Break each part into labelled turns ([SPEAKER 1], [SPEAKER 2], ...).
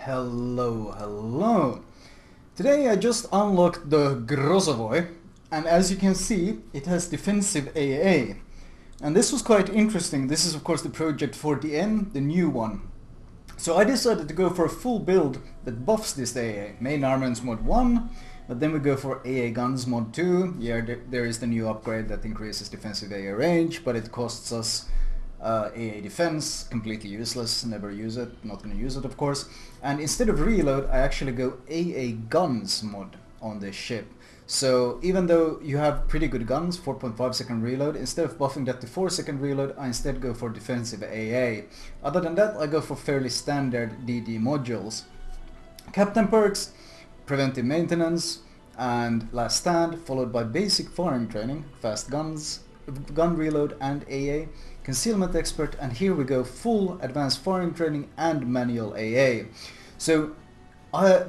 [SPEAKER 1] Hello. Today I just unlocked the Grozovoi, and as you can see, it has defensive AA. And this was quite interesting. This is of course the project for T10, the new one. So I decided to go for a full build that buffs this AA. Main armaments mod 1, but then we go for AA guns mod 2. Yeah, there is the new upgrade that increases defensive AA range, but it costs us AA defense, completely useless, never use it, not gonna use it of course. And instead of reload, I actually go AA guns mod on this ship. So even though you have pretty good guns, 4.5 second reload, instead of buffing that to 4 second reload, I instead go for defensive AA. Other than that, I go for fairly standard DD modules. Captain perks, preventive maintenance, and last stand, followed by basic firing training, fast guns, gun reload and AA, concealment expert, and here we go full advanced firing training and manual AA. So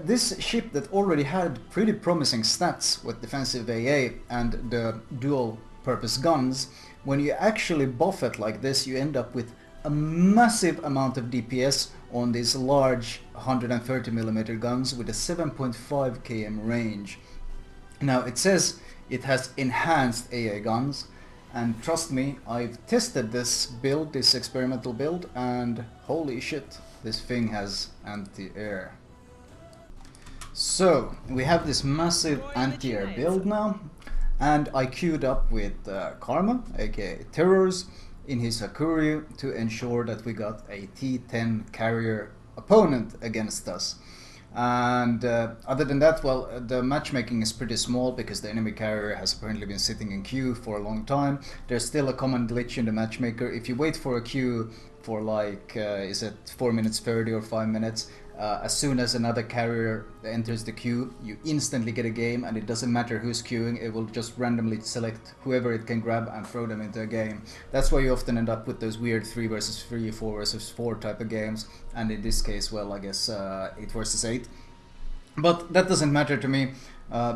[SPEAKER 1] this ship that already had pretty promising stats with defensive AA and the dual purpose guns, when you actually buff it like this, you end up with a massive amount of DPS on these large 130mm guns with a 7.5 km range. Now it says it has enhanced AA guns, and trust me, I've tested this build, this experimental build, and holy shit, this thing has anti-air. So we have this massive anti-air build now, and I queued up with Karma, aka Terrors, in his Hakuryu to ensure that we got a T10 carrier opponent against us. And other than that, well, the matchmaking is pretty small because the enemy carrier has apparently been sitting in queue for a long time. There's still a common glitch in the matchmaker. If you wait for a queue for like, is it 4 minutes 30 or 5 minutes, as soon as another carrier enters the queue, you instantly get a game, and it doesn't matter who's queuing, it will just randomly select whoever it can grab and throw them into a game. That's why you often end up with those weird 3 versus 3, 4 versus 4 type of games, and in this case, well, I guess 8 versus 8. But that doesn't matter to me,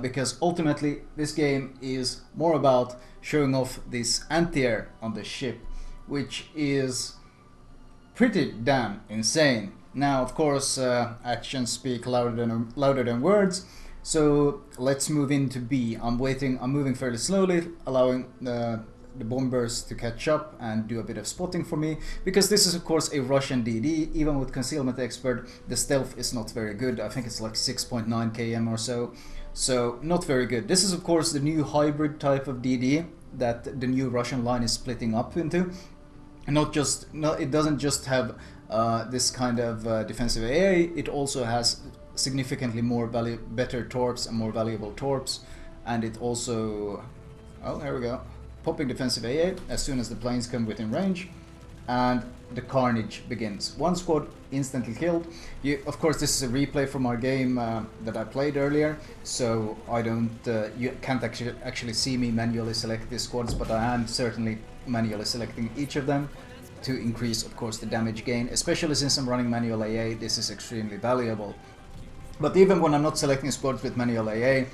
[SPEAKER 1] because ultimately this game is more about showing off this anti-air on the ship, which is pretty damn insane. Now, of course, actions speak louder than words, so let's move into B. I'm moving fairly slowly, allowing the bombers to catch up and do a bit of spotting for me, because this is of course a Russian DD. Even with concealment expert, the stealth is not very good. I think it's like 6.9 km or so not very good. This is of course the new hybrid type of DD that the new Russian line is splitting up into. It doesn't just have this kind of defensive AA, it also has significantly more better torps and more valuable torps, and it also, oh, there we go, popping defensive AA as soon as the planes come within range, and the carnage begins. One squad instantly killed. Of course, this is a replay from our game that I played earlier, so I don't, you can't actually see me manually select these squads, but I am certainly manually selecting each of them to increase, of course, the damage gain. Especially since I'm running manual AA, this is extremely valuable. But even when I'm not selecting squads with manual AA,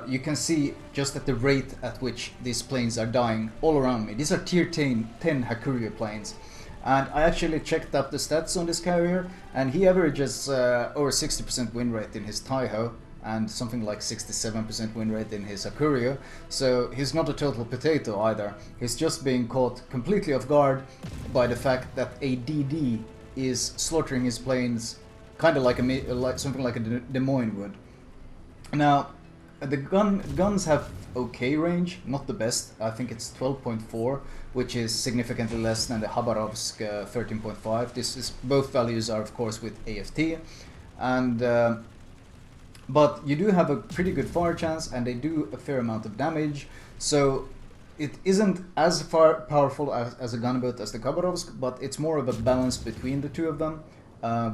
[SPEAKER 1] you can see just at the rate at which these planes are dying all around me. These are tier 10 Hakuryu planes. And I actually checked up the stats on this carrier, and he averages over 60% win rate in his Taiho, and something like 67% win rate in his Hakuryu, so he's not a total potato either. He's just being caught completely off guard by the fact that a DD is slaughtering his planes kind of like something like a Des Moines would. Now, the guns have okay range, not the best. I think it's 12.4, which is significantly less than the Khabarovsk 13.5. Both values are of course with AFT, and but you do have a pretty good fire chance, and they do a fair amount of damage, so it isn't as powerful as a gunboat as the Khabarovsk, but it's more of a balance between the two of them,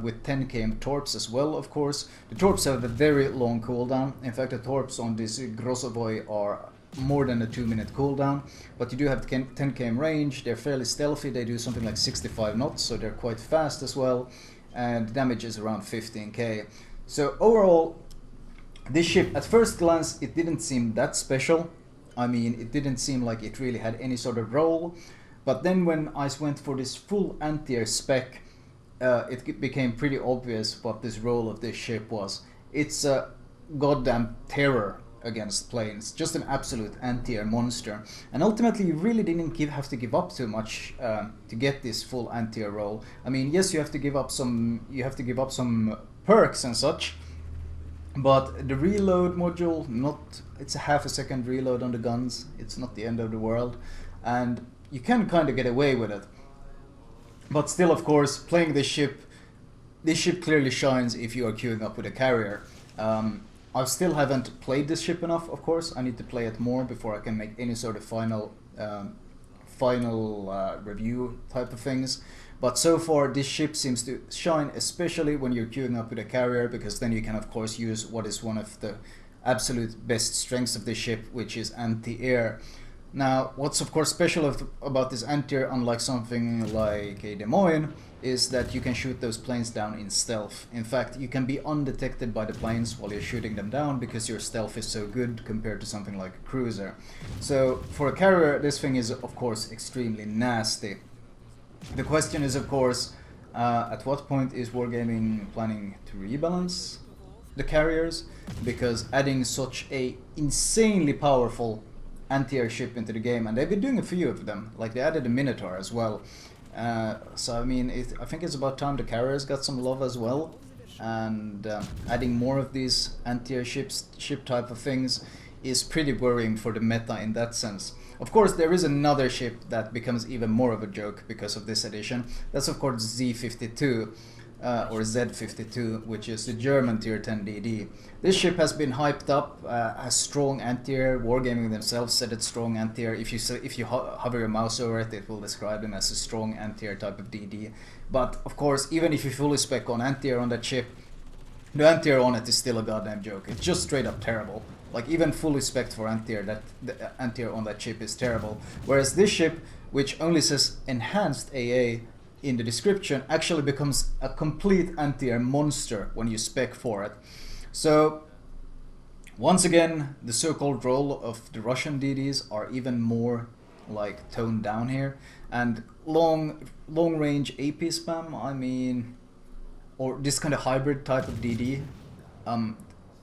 [SPEAKER 1] with 10 km torps as well, of course. The torps have a very long cooldown. In fact, the torps on this Grozovoi are more than a 2-minute cooldown, but you do have 10 km range. They're fairly stealthy. They do something like 65 knots, so they're quite fast as well, and damage is around 15k. So overall, this ship, at first glance, it didn't seem that special. I mean, it didn't seem like it really had any sort of role. But then when I went for this full anti-air spec, became pretty obvious what this role of this ship was. It's a goddamn terror against planes, just an absolute anti-air monster. And ultimately, you really didn't have to give up too much to get this full anti-air role. I mean, yes, you have to give up some perks and such, but the reload module, it's a half a second reload on the guns. It's not the end of the world, and you can kind of get away with it. But still, of course, playing this ship clearly shines if you are queuing up with a carrier. I still haven't played this ship enough, of course. I need to play it more before I can make any sort of final review type of things. But so far, this ship seems to shine, especially when you're queuing up with a carrier, because then you can, of course, use what is one of the absolute best strengths of this ship, which is anti-air. Now, what's of course special about this anti-air, unlike something like a Des Moines, is that you can shoot those planes down in stealth. In fact, you can be undetected by the planes while you're shooting them down because your stealth is so good compared to something like a cruiser. So for a carrier, this thing is of course extremely nasty. The question is, of course, at what point is Wargaming planning to rebalance the carriers? Because adding such a insanely powerful anti-air ship into the game, and they've been doing a few of them, like they added a Minotaur as well. So I mean, I think it's about time the carriers got some love as well, and adding more of these anti-air ship type of things is pretty worrying for the meta in that sense. Of course, there is another ship that becomes even more of a joke because of this addition. That's of course Z52. Or Z52, which is the German tier 10 DD. This ship has been hyped up as strong anti-air. Wargaming themselves said it's strong anti-air. If you hover your mouse over it, it will describe them as a strong anti-air type of DD. But of course, even if you fully spec on anti-air on that ship, the anti-air on it is still a goddamn joke. It's just straight up terrible. Like even fully spec for anti-air, the anti-air on that ship is terrible. Whereas this ship, which only says enhanced AA in the description, actually becomes a complete anti-air monster when you spec for it. So once again, the so-called role of the Russian DDs are even more like toned down here, and long range AP spam, I mean, or this kind of hybrid type of DD,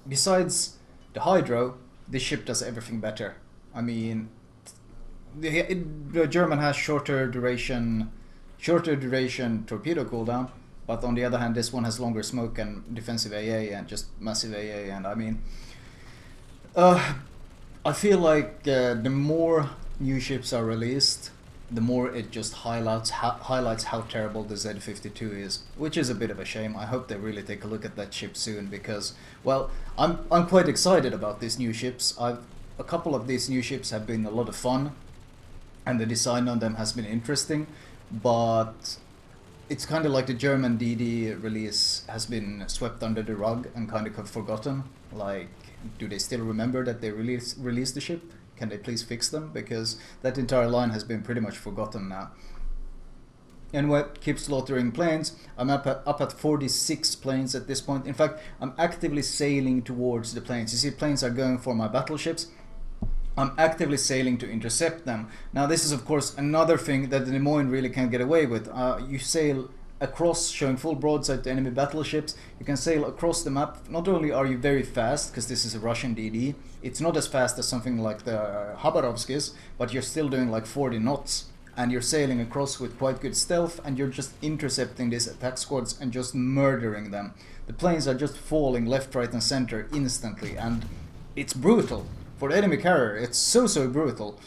[SPEAKER 1] besides the Hydro, this ship does everything better. I mean, the German has shorter duration torpedo cooldown, but on the other hand, this one has longer smoke and defensive AA and just massive AA. And I mean, I feel like the more new ships are released, the more it just highlights how terrible the Z52 is, which is a bit of a shame. I hope they really take a look at that ship soon, because, well, I'm quite excited about these new ships. A couple of these new ships have been a lot of fun, and the design on them has been interesting, but it's kind of like the German DD release has been swept under the rug and kind of forgotten. Like, do they still remember that they released the ship? Can they please fix them? Because that entire line has been pretty much forgotten now. Anyway, keep slaughtering planes. I'm up at 46 planes at this point. In fact, I'm actively sailing towards the planes. You see, planes are going for my battleships. I'm actively sailing to intercept them. Now, this is of course another thing that the Des Moines really can't get away with. You sail across, showing full broadside to enemy battleships. You can sail across the map. Not only are you very fast, because this is a Russian DD, it's not as fast as something like the Khabarovsk, but you're still doing like 40 knots. And you're sailing across with quite good stealth, and you're just intercepting these attack squads and just murdering them. The planes are just falling left, right and center instantly, and it's brutal. For the enemy carrier, it's so brutal.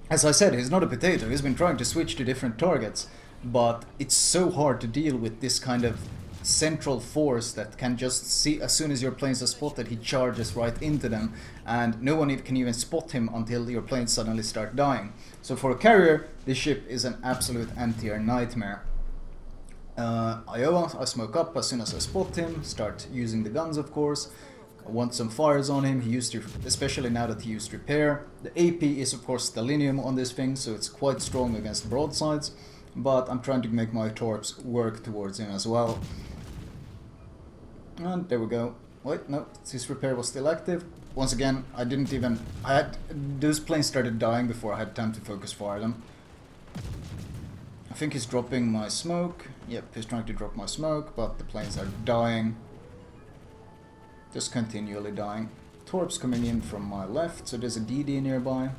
[SPEAKER 1] As I said, he's not a potato. He's been trying to switch to different targets, but it's so hard to deal with this kind of central force that can just see as soon as your planes are spotted, he charges right into them, and no one can even spot him until your planes suddenly start dying. So for a carrier, this ship is an absolute anti-air nightmare. Iowa, I smoke up as soon as I spot him, start using the guns of course. I want some fires on him. He used, especially now that he used repair. The AP is of course Stalinium on this thing, so it's quite strong against broadsides, but I'm trying to make my torps work towards him as well. And there we go. Wait, no, his repair was still active. Once again, those planes started dying before I had time to focus fire them. I think he's dropping my smoke. Yep, he's trying to drop my smoke, but the planes are dying. Just continually dying. Torps coming in from my left, so there's a DD nearby.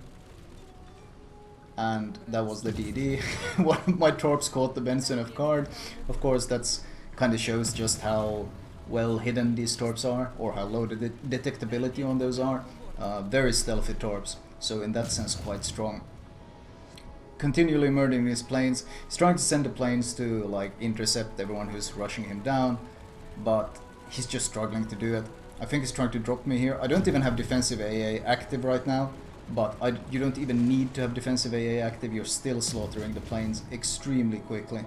[SPEAKER 1] And that was the DD. One of my torps caught the Benson card. Of course, that's kind of shows just how well hidden these torps are, or how low the detectability on those are. Very stealthy torps, so in that sense quite strong. Continually murdering these planes. He's trying to send the planes to like intercept everyone who's rushing him down, but he's just struggling to do it. I think he's trying to drop me here. I don't even have defensive AA active right now, but you don't even need to have defensive AA active. You're still slaughtering the planes extremely quickly.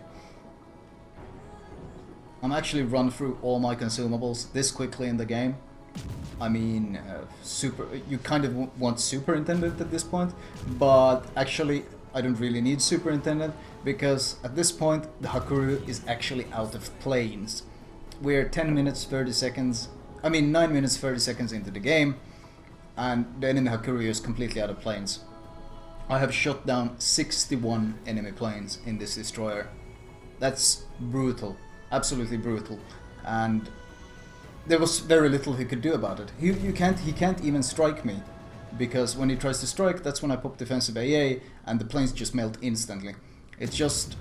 [SPEAKER 1] I'm actually run through all my consumables this quickly in the game. I mean, you kind of want Superintendent at this point, but actually I don't really need Superintendent, because at this point the Hakuryu is actually out of planes. We're 9 minutes 30 seconds into the game, and the enemy Hakuryu is completely out of planes. I have shot down 61 enemy planes in this destroyer. That's brutal, absolutely brutal, and there was very little he could do about it. He can't even strike me, because when he tries to strike, that's when I pop defensive AA and the planes just melt instantly. It's just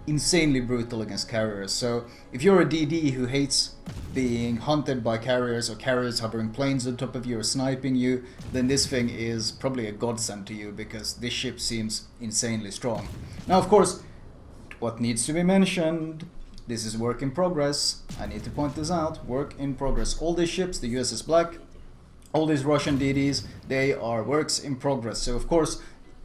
[SPEAKER 1] insanely brutal against carriers. So if you're a DD who hates being hunted by carriers, or carriers hovering planes on top of you or sniping you, then this thing is probably a godsend to you, because this ship seems insanely strong. Now, of course, what needs to be mentioned, this is work in progress. I need to point this out, work in progress. All these ships, the USS Black, all these Russian DDs, they are works in progress. So of course,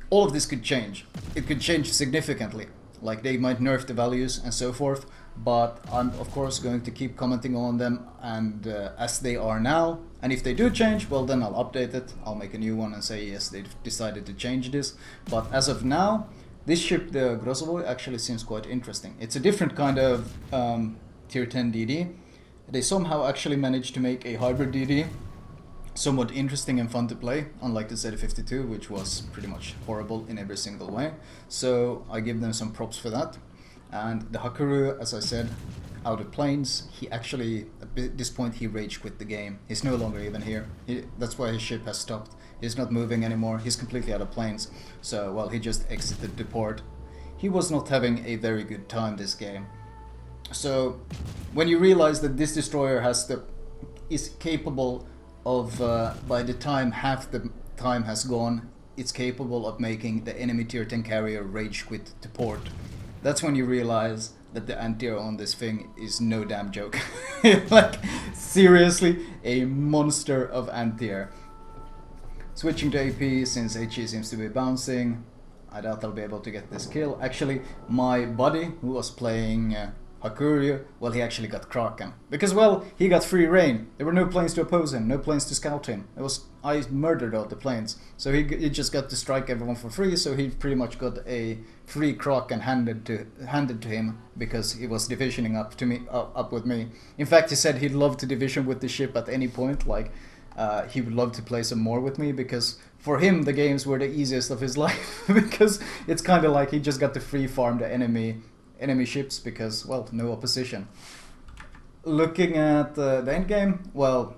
[SPEAKER 1] all of this could change. It could change significantly. Like, they might nerf the values and so forth, but I'm of course going to keep commenting on them and as they are now. And if they do change, well then I'll update it. I'll make a new one and say yes, they've decided to change this. But as of now, this ship, the Grozovoi, actually seems quite interesting. It's a different kind of tier 10 DD. They somehow actually managed to make a hybrid DD somewhat interesting and fun to play, unlike the Z52, which was pretty much horrible in every single way. So I give them some props for that. And the Hakuryu, as I said, out of planes, he actually, at this point, he rage quit the game. He's no longer even here. That's why his ship has stopped. He's not moving anymore. He's completely out of planes. So, well, he just exited the port. He was not having a very good time this game. So, when you realize that this destroyer is capable of, by the time half the time has gone, it's capable of making the enemy tier 10 carrier rage quit to port. That's when you realize that the anti-air on this thing is no damn joke. Like, seriously, a monster of anti-air. Switching to AP, since HE seems to be bouncing, I doubt I'll be able to get this kill. Actually, my buddy, who was playing Hakuryu, well, he actually got Kraken. Because, well, he got free reign. There were no planes to oppose him, no planes to scout him. I murdered all the planes. So he just got to strike everyone for free, so he pretty much got a free Kraken handed to him, because he was divisioning up with me. In fact, he said he'd love to division with the ship at any point, like he would love to play some more with me, because for him the games were the easiest of his life. Because it's kind of like he just got to free farm the enemy ships, because, well, no opposition. Looking at the end game, well,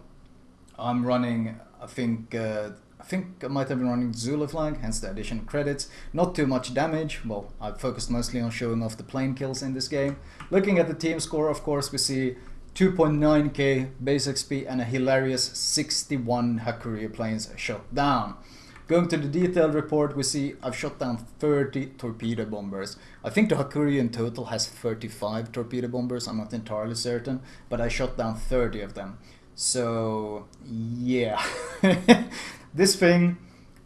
[SPEAKER 1] I'm running, I think I might have been running Zulu flag, hence the addition credits. Not too much damage. Well, I've focused mostly on showing off the plane kills in this game. Looking at the team score, of course, we see 2.9k base XP and a hilarious 61 Hakuryu planes shot down. Going to the detailed report, we see I've shot down 30 torpedo bombers. I think the Hakuryu in total has 35 torpedo bombers, I'm not entirely certain, but I shot down 30 of them. So, yeah. This thing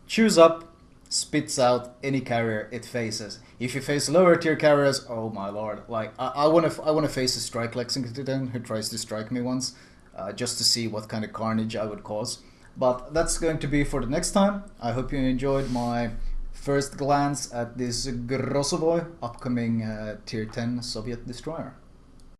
[SPEAKER 1] chews up, spits out any carrier it faces. If you face lower tier carriers, oh my lord, like I wanna face a strike Lexington who tries to strike me once, just to see what kind of carnage I would cause. But that's going to be for the next time. I hope you enjoyed my first glance at this Grozovoi, upcoming tier 10 Soviet destroyer.